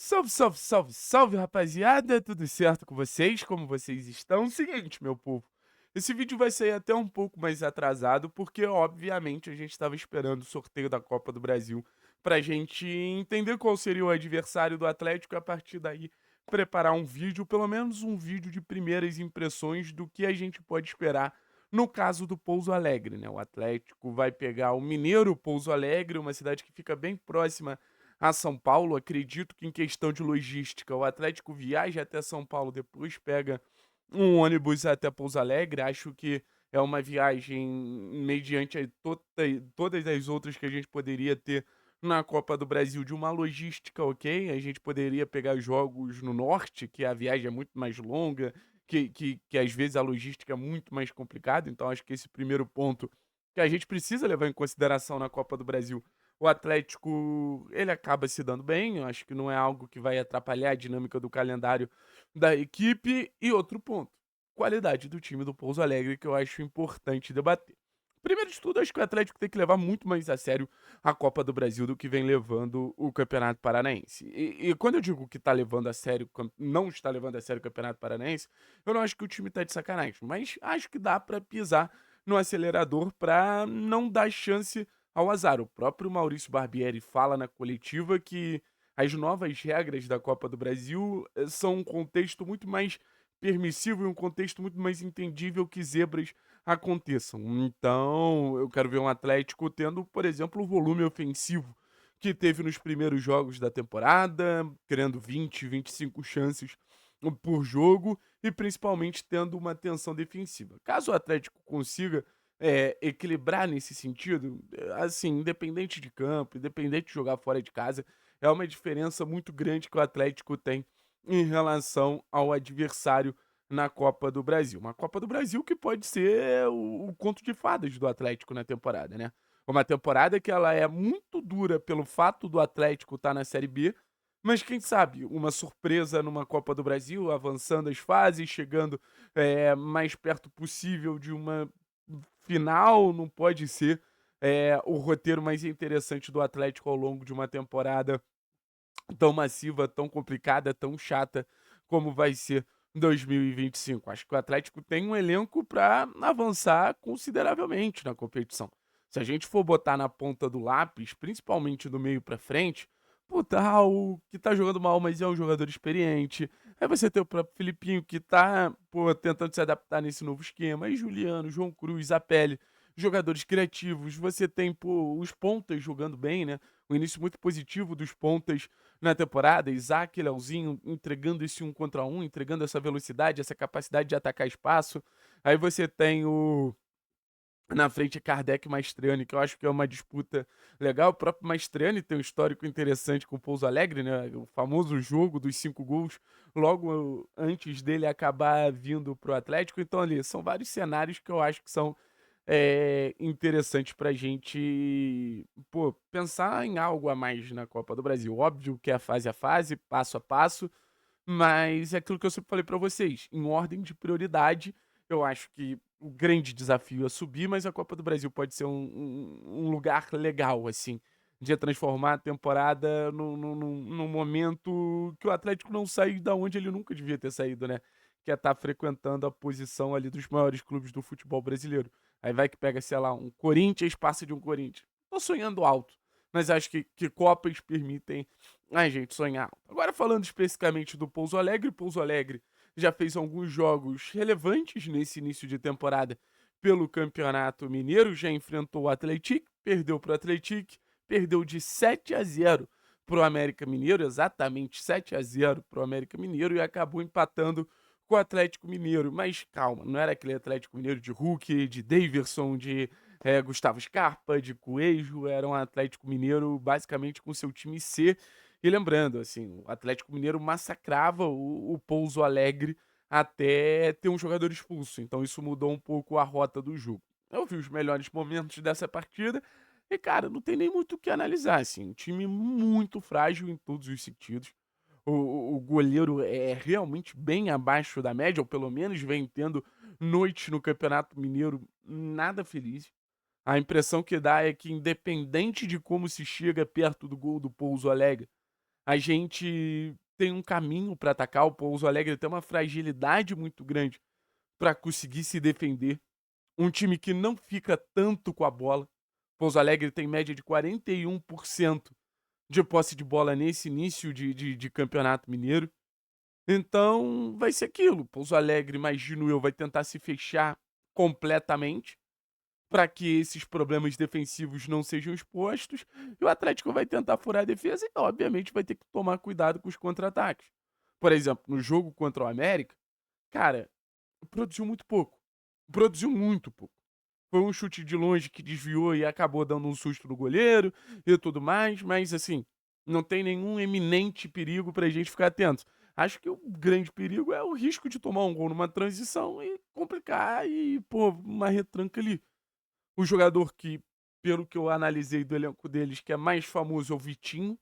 Salve, salve, salve, salve, rapaziada! Tudo certo com vocês? Como vocês estão? Seguinte, meu povo, esse vídeo vai sair até um pouco mais atrasado, porque, obviamente, a gente estava esperando o sorteio da Copa do Brasil pra gente entender qual seria o adversário do Atlético e, a partir daí, preparar um vídeo, pelo menos um vídeo de primeiras impressões do que a gente pode esperar no caso do Pouso Alegre, né? O Atlético vai pegar o Mineiro Pouso Alegre, uma cidade que fica bem próxima a São Paulo. Acredito que, em questão de logística, o Atlético viaja até São Paulo, depois pega um ônibus até Pouso Alegre. Acho que é uma viagem mediante todas as outras que a gente poderia ter na Copa do Brasil, de uma logística, ok? A gente poderia pegar jogos no norte, que a viagem é muito mais longa, que às vezes a logística é muito mais complicada. Então acho que esse primeiro ponto que a gente precisa levar em consideração na Copa do Brasil, o Atlético, ele acaba se dando bem. Eu acho que não é algo que vai atrapalhar a dinâmica do calendário da equipe. E outro ponto, qualidade do time do Pouso Alegre, que eu acho importante debater. Primeiro de tudo, acho que o Atlético tem que levar muito mais a sério a Copa do Brasil do que vem levando o Campeonato Paranaense. E quando eu digo que tá levando a sério, não está levando a sério o Campeonato Paranaense, eu não acho que o time tá de sacanagem, mas acho que dá pra pisar no acelerador pra não dar chance ao azar. O próprio Maurício Barbieri fala na coletiva que as novas regras da Copa do Brasil são um contexto muito mais permissivo e um contexto muito mais entendível que zebras aconteçam. Então, eu quero ver um Atlético tendo, por exemplo, o volume ofensivo que teve nos primeiros jogos da temporada, criando 20, 25 chances por jogo e principalmente tendo uma atenção defensiva. Caso o Atlético consiga equilibrar nesse sentido, assim, independente de campo, independente de jogar fora de casa, é uma diferença muito grande que o Atlético tem em relação ao adversário na Copa do Brasil. Uma Copa do Brasil que pode ser o conto de fadas do Atlético na temporada, né? Uma temporada que ela é muito dura pelo fato do Atlético estar na Série B, mas quem sabe uma surpresa numa Copa do Brasil, avançando as fases, chegando mais perto possível de uma final. Não pode ser o roteiro mais interessante do Atlético ao longo de uma temporada tão massiva, tão complicada, tão chata como vai ser 2025. Acho que o Atlético tem um elenco para avançar consideravelmente na competição. Se a gente for botar na ponta do lápis, principalmente do meio para frente, puta, Raul, que tá jogando mal, mas é um jogador experiente. Aí você tem o próprio Filipinho, que tá, pô, tentando se adaptar nesse novo esquema. Aí Juliano, João Cruz, Apelli, jogadores criativos. Você tem, pô, os pontas jogando bem, né? O início muito positivo dos pontas na temporada. Isaac e Leozinho entregando esse um contra um, entregando essa velocidade, essa capacidade de atacar espaço. Aí você tem na frente Kardec e Mastriani, que eu acho que é uma disputa legal. O próprio Mastriani tem um histórico interessante com o Pouso Alegre, né? O famoso jogo dos 5 gols, logo antes dele acabar vindo para o Atlético. Então, ali, são vários cenários que eu acho que são interessantes para a gente, pô, pensar em algo a mais na Copa do Brasil. Óbvio que é fase a fase, passo a passo, mas é aquilo que eu sempre falei para vocês, em ordem de prioridade. Eu acho que o grande desafio é subir, mas a Copa do Brasil pode ser um lugar legal, assim, de transformar a temporada num momento que o Atlético não sai da onde ele nunca devia ter saído, né? Que é estar frequentando a posição ali dos maiores clubes do futebol brasileiro. Aí vai que pega, sei lá, um Corinthians, passa de um Corinthians. Tô sonhando alto, mas acho que Copas permitem a gente sonhar alto. Agora, falando especificamente do Pouso Alegre, Pouso Alegre já fez alguns jogos relevantes nesse início de temporada pelo Campeonato Mineiro, já enfrentou o Atlético, perdeu para o Atlético, perdeu de 7-0 para o América Mineiro, exatamente 7-0 para o América Mineiro, e acabou empatando com o Atlético Mineiro. Mas calma, não era aquele Atlético Mineiro de Hulk, de Daverson, de Gustavo Scarpa, de Coelho. Era um Atlético Mineiro basicamente com seu time C. E lembrando, assim, o Atlético Mineiro massacrava o Pouso Alegre até ter um jogador expulso. Então isso mudou um pouco a rota do jogo. Eu vi os melhores momentos dessa partida e, cara, não tem nem muito o que analisar, assim. Um time muito frágil em todos os sentidos. O goleiro é realmente bem abaixo da média, ou pelo menos vem tendo noites no Campeonato Mineiro nada felizes. A impressão que dá é que, independente de como se chega perto do gol do Pouso Alegre, A gente tem um caminho para atacar, o Pouso Alegre tem uma fragilidade muito grande para conseguir se defender. Um time que não fica tanto com a bola. Pouso Alegre tem média de 41% de posse de bola nesse início de campeonato mineiro. Então, vai ser aquilo. Pouso Alegre, imagino eu, vai tentar se fechar completamente para que esses problemas defensivos não sejam expostos. E o Atlético vai tentar furar a defesa e, obviamente, vai ter que tomar cuidado com os contra-ataques. Por exemplo, no jogo contra o América, cara, produziu muito pouco. Produziu muito pouco. Foi um chute de longe que desviou e acabou dando um susto no goleiro e tudo mais, mas assim, não tem nenhum eminente perigo pra gente ficar atento. Acho que o grande perigo é o risco de tomar um gol numa transição e complicar e, pô, uma retranca ali. O jogador que, pelo que eu analisei do elenco deles, que é mais famoso é o Vitinho,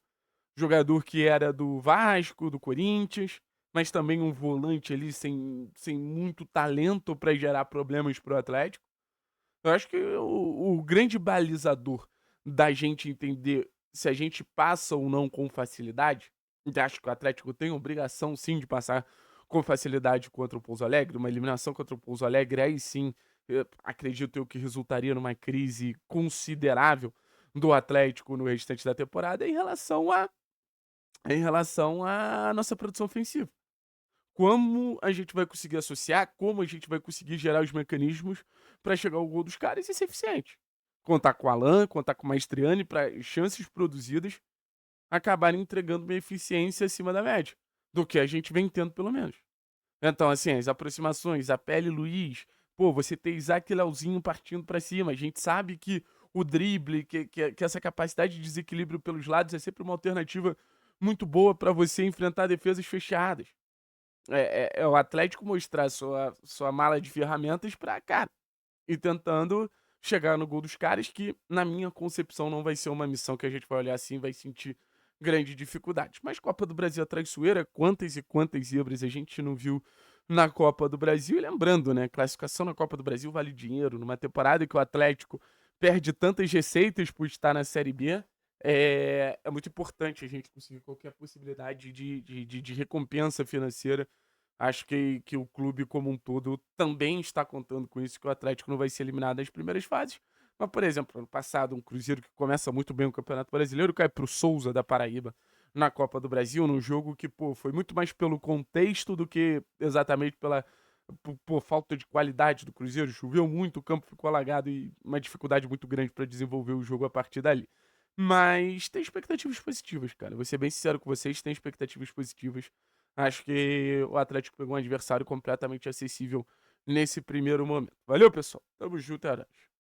jogador que era do Vasco, do Corinthians, mas também um volante ali sem muito talento para gerar problemas pro Atlético. Eu acho que o grande balizador da gente entender se a gente passa ou não com facilidade, e acho que o Atlético tem obrigação sim de passar com facilidade contra o Pouso Alegre, uma eliminação contra o Pouso Alegre, aí sim, acredito eu que resultaria numa crise considerável do Atlético no restante da temporada em relação à nossa produção ofensiva. Como a gente vai conseguir associar, como a gente vai conseguir gerar os mecanismos para chegar ao gol dos caras e ser eficiente. Contar com o Alan, contar com o Maestriani para chances produzidas acabarem entregando uma eficiência acima da média, do que a gente vem tendo pelo menos. Então, assim, as aproximações, a Pele Luiz, pô, você ter Isaac e Leozinho partindo para cima, a gente sabe que o drible, que essa capacidade de desequilíbrio pelos lados é sempre uma alternativa muito boa para você enfrentar defesas fechadas. É o Atlético mostrar sua mala de ferramentas pra, cara, ir tentando chegar no gol dos caras, que na minha concepção não vai ser uma missão que a gente vai olhar assim e vai sentir grande dificuldade. Mas Copa do Brasil é traiçoeira, quantas e quantas zebras a gente não viu na Copa do Brasil. E lembrando, né, classificação na Copa do Brasil vale dinheiro. Numa temporada que o Atlético perde tantas receitas por estar na Série B, é muito importante a gente conseguir qualquer possibilidade de recompensa financeira. Acho que o clube como um todo também está contando com isso, que o Atlético não vai ser eliminado nas primeiras fases. Mas, por exemplo, ano passado, um Cruzeiro que começa muito bem o Campeonato Brasileiro cai para o Souza da Paraíba na Copa do Brasil, num jogo que, pô, foi muito mais pelo contexto do que exatamente por falta de qualidade do Cruzeiro. Choveu muito, o campo ficou alagado e uma dificuldade muito grande para desenvolver o jogo a partir dali. Mas tem expectativas positivas, cara. Vou ser bem sincero com vocês, tem expectativas positivas. Acho que o Atlético pegou um adversário completamente acessível nesse primeiro momento. Valeu, pessoal. Tamo junto, é nóis.